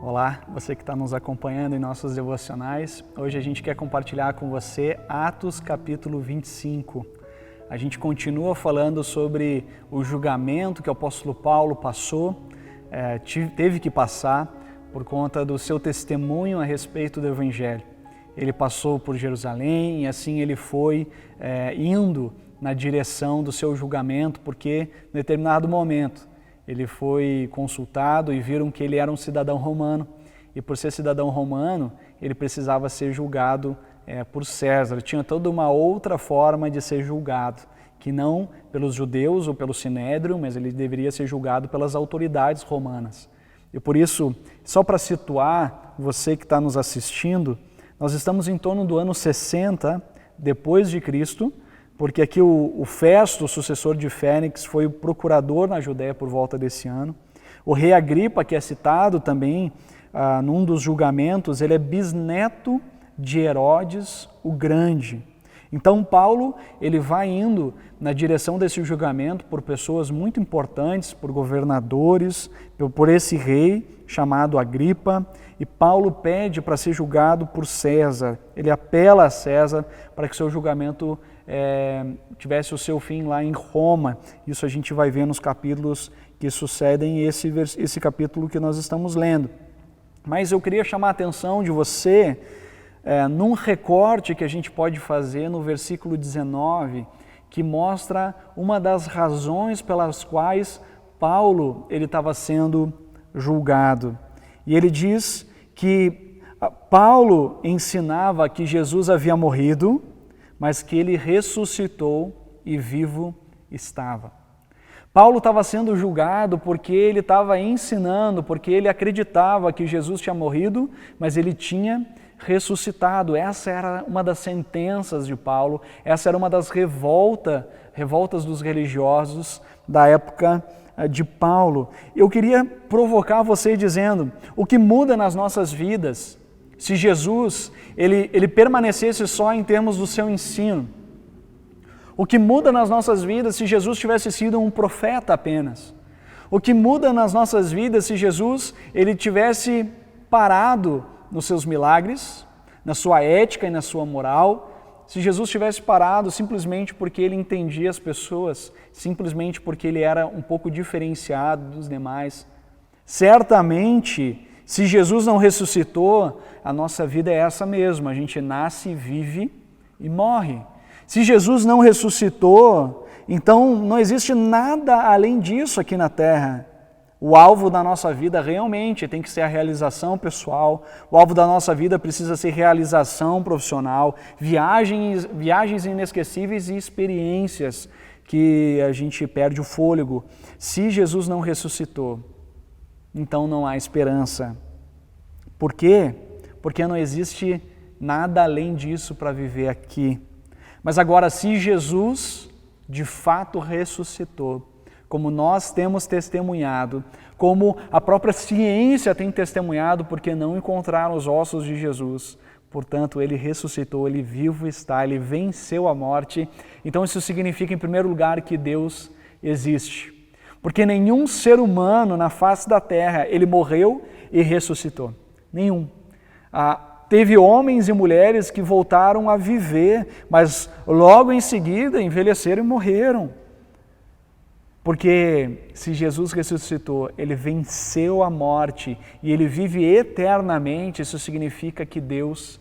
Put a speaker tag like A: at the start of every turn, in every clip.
A: Olá, você que está nos acompanhando em nossos devocionais. Hoje a gente quer compartilhar com você Atos capítulo 25. A gente continua falando sobre o julgamento que o apóstolo Paulo teve que passar por conta do seu testemunho a respeito do Evangelho. Ele passou por Jerusalém e assim ele foi indo na direção do seu julgamento, porque em determinado momento ele foi consultado e viram que ele era um cidadão romano. E por ser cidadão romano, ele precisava ser julgado por César. Tinha toda uma outra forma de ser julgado, que não pelos judeus ou pelo Sinédrio, mas ele deveria ser julgado pelas autoridades romanas. E por isso, só para situar você que está nos assistindo, nós estamos em torno do ano 60 depois de Cristo, porque aqui o Festo, o sucessor de Fênix, foi o procurador na Judéia por volta desse ano. O rei Agripa, que é citado também num dos julgamentos, ele é bisneto de Herodes o Grande. Então Paulo ele vai indo na direção desse julgamento por pessoas muito importantes, por governadores, por esse rei chamado Agripa, e Paulo pede para ser julgado por César. Ele apela a César para que seu julgamento tivesse o seu fim lá em Roma. Isso a gente vai ver nos capítulos que sucedem esse capítulo que nós estamos lendo. Mas eu queria chamar a atenção de você num recorte que a gente pode fazer no versículo 19, que mostra uma das razões pelas quais Paulo ele estava sendo julgado. E ele diz que Paulo ensinava que Jesus havia morrido, mas que ele ressuscitou e vivo estava. Paulo estava sendo julgado porque ele estava ensinando, porque ele acreditava que Jesus tinha morrido, mas ele tinha ressuscitado. Essa era uma das sentenças de Paulo, essa era uma das revoltas dos religiosos da época de Paulo. Eu queria provocar você dizendo, o que muda nas nossas vidas se Jesus ele permanecesse só em termos do seu ensino? O que muda nas nossas vidas se Jesus tivesse sido um profeta apenas? O que muda nas nossas vidas se Jesus ele tivesse parado nos seus milagres, na sua ética e na sua moral? Se Jesus tivesse parado simplesmente porque ele entendia as pessoas, simplesmente porque ele era um pouco diferenciado dos demais? Certamente, se Jesus não ressuscitou, a nossa vida é essa mesma, a gente nasce, vive e morre. Se Jesus não ressuscitou, então não existe nada além disso aqui na Terra. O alvo da nossa vida realmente tem que ser a realização pessoal, o alvo da nossa vida precisa ser realização profissional, viagens inesquecíveis e experiências que a gente perde o fôlego. Se Jesus não ressuscitou, então não há esperança. Por quê? Porque não existe nada além disso para viver aqui. Mas agora, se Jesus de fato ressuscitou, como nós temos testemunhado, como a própria ciência tem testemunhado, porque não encontraram os ossos de Jesus, portanto, ele ressuscitou, ele vivo está, ele venceu a morte. Então isso significa, em primeiro lugar, que Deus existe. Porque nenhum ser humano na face da terra, ele morreu e ressuscitou. Nenhum. Teve homens e mulheres que voltaram a viver, mas logo em seguida envelheceram e morreram. Porque se Jesus ressuscitou, ele venceu a morte e ele vive eternamente, isso significa que Deus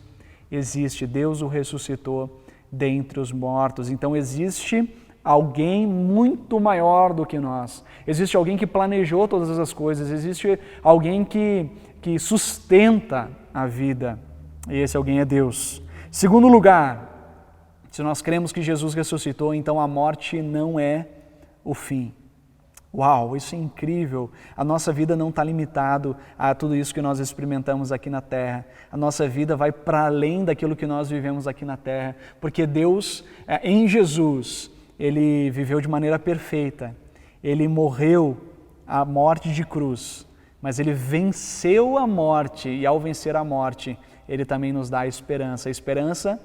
A: existe, Deus o ressuscitou dentre os mortos. Então existe alguém muito maior do que nós. Existe alguém que planejou todas as coisas, existe alguém que sustenta a vida. E esse alguém é Deus. Segundo lugar, se nós cremos que Jesus ressuscitou, então a morte não é o fim. Uau, isso é incrível. A nossa vida não está limitada a tudo isso que nós experimentamos aqui na Terra. A nossa vida vai para além daquilo que nós vivemos aqui na Terra, porque Deus, em Jesus, ele viveu de maneira perfeita. Ele morreu a morte de cruz, mas ele venceu a morte, e ao vencer a morte, ele também nos dá a esperança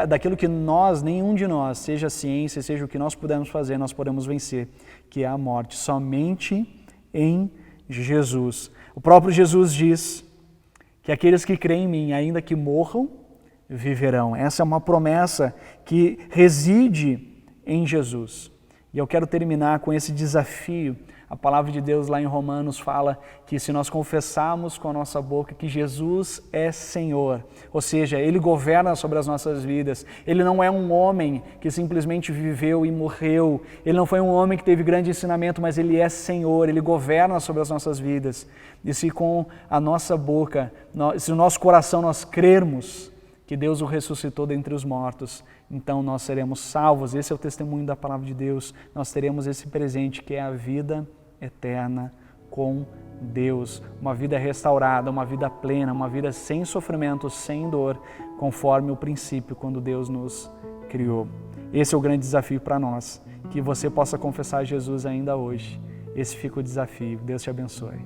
A: daquilo que nós, nenhum de nós, seja a ciência, seja o que nós pudermos fazer, nós podemos vencer, que é a morte, somente em Jesus. O próprio Jesus diz que aqueles que creem em mim, ainda que morram, viverão. Essa é uma promessa que reside em Jesus. E eu quero terminar com esse desafio. A palavra de Deus lá em Romanos fala que se nós confessarmos com a nossa boca que Jesus é Senhor, ou seja, Ele governa sobre as nossas vidas, Ele não é um homem que simplesmente viveu e morreu, Ele não foi um homem que teve grande ensinamento, mas Ele é Senhor, Ele governa sobre as nossas vidas. E se com a nossa boca, se no nosso coração nós crermos que Deus o ressuscitou dentre os mortos, então nós seremos salvos. Esse é o testemunho da palavra de Deus. Nós teremos esse presente que é a vida eterna com Deus. Uma vida restaurada, uma vida plena, uma vida sem sofrimento, sem dor, conforme o princípio quando Deus nos criou. Esse é o grande desafio para nós. Que você possa confessar Jesus ainda hoje. Esse fica o desafio. Deus te abençoe.